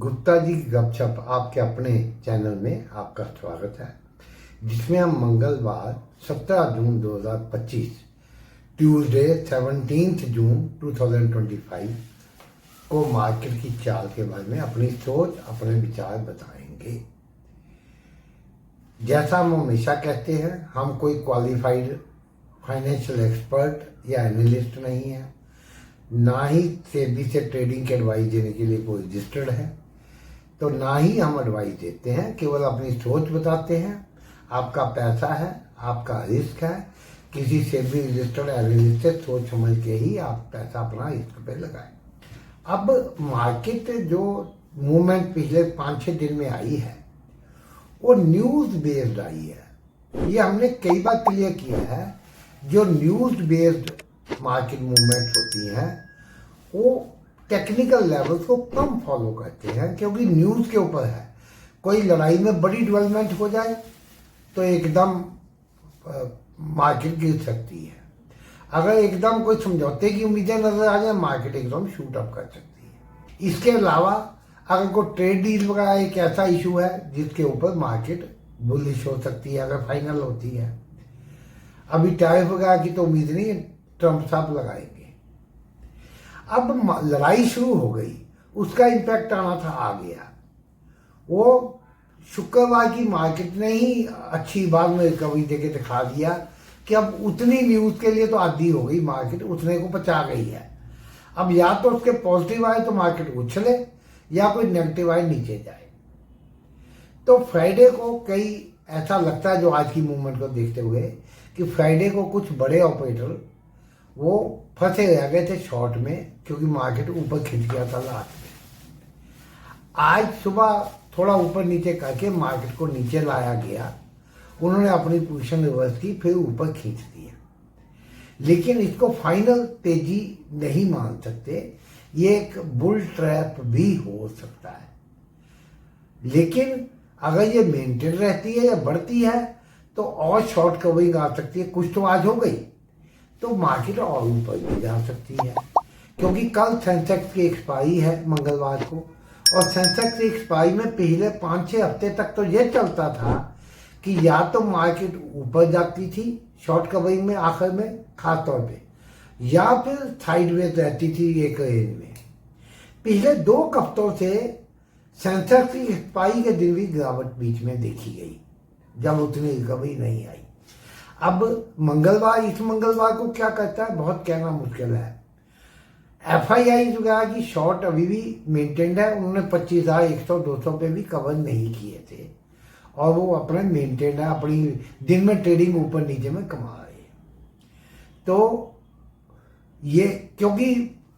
गुप्ता जी की गपशप आपके अपने चैनल में आपका स्वागत है, जिसमें हम मंगलवार 17 जून 2025 ट्यूसडे 17 जून 2025 को मार्केट की चाल के बारे में अपनी सोच, अपने विचार बताएंगे। जैसा हम हमेशा कहते हैं, हम कोई क्वालिफाइड फाइनेंशियल एक्सपर्ट या एनालिस्ट नहीं है, ना ही सेबी से ट्रेडिंग की एडवाइस देने के लिए कोई रजिस्टर्ड है, तो ना ही हम एडवाइस देते हैं, केवल अपनी सोच बताते हैं। आपका पैसा है, आपका रिस्क है, किसी सेबी रजिस्टर्ड एनालिस्ट से सोच समझ के ही आप पैसा अपना रिस्क पे लगाएं। अब मार्केट जो मूवमेंट पिछले 5-6 दिन में आई है वो न्यूज़ बेस्ड आई है। ये हमने कई बार क्लियर किया है, जो न्यूज़ बेस्ड मार्केट मूवमेंट होती हैं वो टेक्निकल लेवल्स को कम फॉलो करते हैं, क्योंकि न्यूज़ के ऊपर है। कोई लड़ाई में बड़ी डेवलपमेंट हो जाए तो एकदम मार्केट गिर सकती है। अगर एकदम कोई समझौते की उम्मीदें नजर आ जाए, मार्केट एकदम शूट अप कर सकती है। इसके अलावा अगर कोई ट्रेड डील वगैरह एक ऐसा इशू है जिसके ऊपर मार्केट बुलिश हो सकती है, अगर फाइनल होती है। अभी टैरिफ वगैरह की तो उम्मीद नहीं है, ट्रंप साहब लगाएंगे। अब लड़ाई शुरू हो गई, उसका इम्पैक्ट आना था, आ गया। वो शुक्रवार की मार्केट ने ही अच्छी बात में रिकवरी देके दिखा दिया कि अब उतनी न्यूज़ के लिए तो आदी हो गई मार्केट, उतने को पचा गई है। अब या तो उसके पॉजिटिव आए तो मार्केट उछले, या कोई नेगेटिव आए नीचे जाए। तो फ्राइडे को कई ऐसा लगता है, जो आज की मूवमेंट को देखते हुए, कि फ्राइडे को कुछ बड़े ऑपरेटर वो फंसे रह गए थे शॉर्ट में, क्योंकि मार्केट ऊपर खिंच गया था लास्ट में। आज सुबह थोड़ा ऊपर नीचे करके मार्केट को नीचे लाया गया, उन्होंने अपनी पोजीशन रिवर्स की, फिर ऊपर खींच दिया। लेकिन इसको फाइनल तेजी नहीं मान सकते, ये एक बुल ट्रैप भी हो सकता है। लेकिन अगर ये मेंटेन रहती है या बढ़ती है तो और शॉर्ट कवरिंग आ सकती है। कुछ तो आज हो गई तो मार्केट और ऊपर भी जा सकती है, क्योंकि कल सेंसेक्स की एक्सपायरी है मंगलवार को, और सेंसेक्स की एक्सपायरी में पिछले 5-6 हफ्ते तक तो यह चलता था कि या तो मार्केट ऊपर जाती थी शॉर्ट कवरिंग में आखिर में खास तौर पे, या फिर साइडवेज रहती थी एक रेंज में। पिछले 2 हफ्तों से सेंसेक्स की एक्सपायरी के दिन भी गिरावट बीच में देखी गई, जब उतनी रिकवरी नहीं आई। अब मंगलवार, इस मंगलवार को क्या करता है बहुत कहना मुश्किल है। FII वगैरह की शॉर्ट अभी भी मेंटेन्ड है, उन्होंने 25,100-200 पे भी कवर नहीं किए थे, और वो अपने मेंटेन्ड है, अपनी दिन में ट्रेडिंग ऊपर नीचे में कमा रहे हैं। तो ये क्योंकि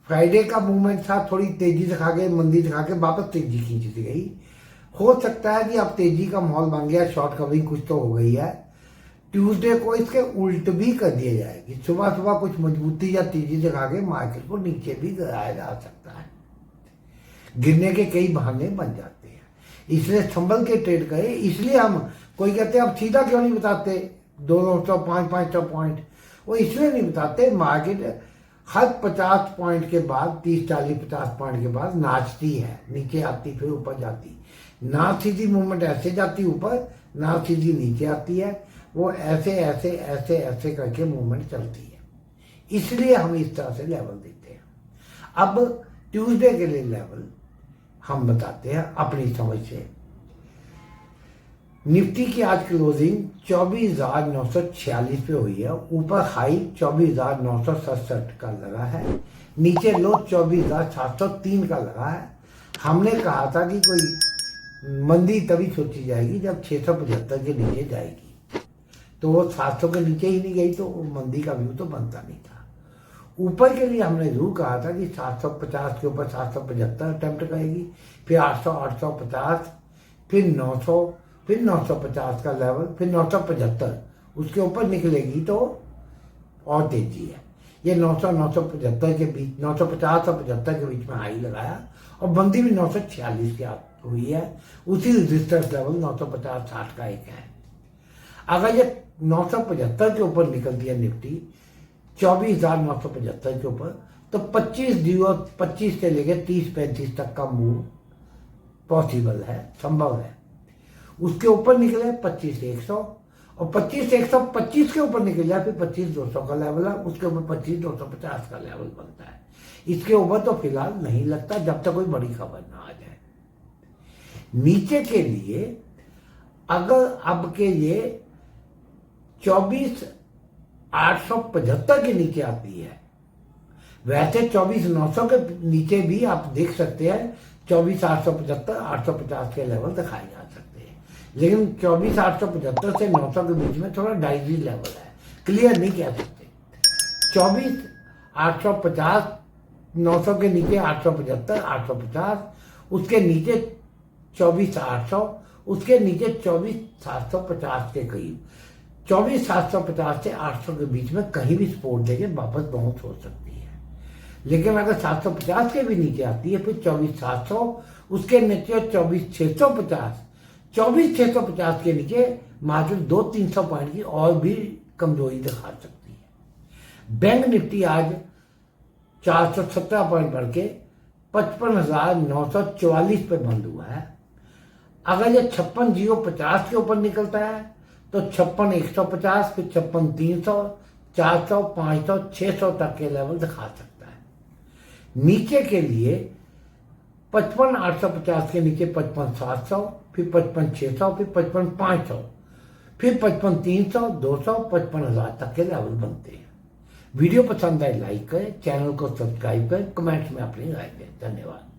फ्राइडे का मूवमेंट था, थोड़ी तेजी दिखा के, मंदी दिखा के वापस तेजी खींच दी गई। हो सकता है कि अब तेजी का माहौल बन गया, शॉर्ट कवरिंग कुछ तो हो गई है। ट्यूसडे को इसके उल्ट भी कर दिया जाएगी, सुबह सुबह कुछ मजबूती या तेजी दिखा के मार्केट को नीचे भी गिराया जा सकता है। गिरने के कई बहाने बन जाते हैं, इसलिए संभल के ट्रेड करें। इसलिए हम कोई कहते हैं अब सीधा क्यों नहीं बताते 200, 500 पॉइंट, वो इसलिए नहीं बताते। मार्केट हर 50 पॉइंट के बाद, 30, 40, 50 पॉइंट के बाद नाचती है, नीचे आती फिर ऊपर जाती। ना सीधी मूवमेंट ऐसे जाती ऊपर, ना सीधी नीचे आती है, वो ऐसे ऐसे ऐसे ऐसे करके मूवमेंट चलती है। इसलिए हम इस तरह से लेवल देते हैं। अब ट्यूसडे के लिए लेवल हम बताते हैं अपनी समझ से। निफ्टी की आज क्लोजिंग 24,946 पे हुई है, ऊपर हाई 24,967 का लगा है, नीचे लो 24,703 का लगा है। हमने कहा था कि कोई मंदी तभी सोची जाएगी जब 675 के नीचे जाएगी, तो वो 700 के नीचे ही नहीं गई तो मंदी का व्यू तो बनता नहीं था। ऊपर के लिए हमने जरूर कहा था कि 750 के ऊपर 775 अटेम्प्ट करेगी, फिर 800, 850, फिर 900, फिर 950 का लेवल, फिर 975, उसके ऊपर निकलेगी तो और तेजी है। ये 900, 975 के बीच, 950 और 75 के बीच में हाई लगाया, और बंदी भी 946 के आस हुई है। उसी रजिस्टेंस लेवल 950-60 का एक है। अगर ये 975 के ऊपर निकलती है निफ्टी 24,975 के ऊपर, तो 25 से लेकर 30-35 तक का मूव पॉसिबल है, संभव है। उसके ऊपर निकले 25-100 और 25-125 के ऊपर निकल जाए फिर 25-200 का लेवल है, उसके ऊपर 25-250 का लेवल बनता है। इसके ऊपर तो फिलहाल नहीं लगता जब तक कोई बड़ी खबर ना आ जाए। नीचे के लिए अगर अब के ये 24,875 के नीचे आती है, वैसे 24,900 के नीचे भी आप देख सकते हैं 24,875 850 के लेवल दिखाए जा सकते हैं, लेकिन 24,875 से 900 के बीच में थोड़ा डाइजी लेवल है, क्लियर नहीं कह सकते। 24,850 900 के नीचे 875 850, उसके नीचे 24,800, उसके नीचे 24,750 के करीब। 24,750 से 800 के बीच में कहीं भी सपोर्ट देके वापस बाउंस हो सकती है। लेकिन अगर 750 के भी नीचे आती है फिर 24,700, उसके नीचे 24,650, 24,650 के नीचे मार्केट 200-300 पॉइंट की और भी कमजोरी दिखा सकती है। बैंक निफ्टी आज 417 पॉइंट बढ़ के 55,944 पे बंद हुआ है। अगर ये 56,050 के ऊपर निकलता है तो 56,150, फिर 56,300, 400, 500, 600 तक के लेवल दिखा सकता है। नीचे के लिए 55,850 के नीचे 55,700, फिर 55,600, फिर 55,500, फिर 55,300, 200, 55,000 तक के लेवल बनते हैं। वीडियो पसंद आए लाइक करें, चैनल को सब्सक्राइब करें, कमेंट्स में अपनी राय दें। धन्यवाद।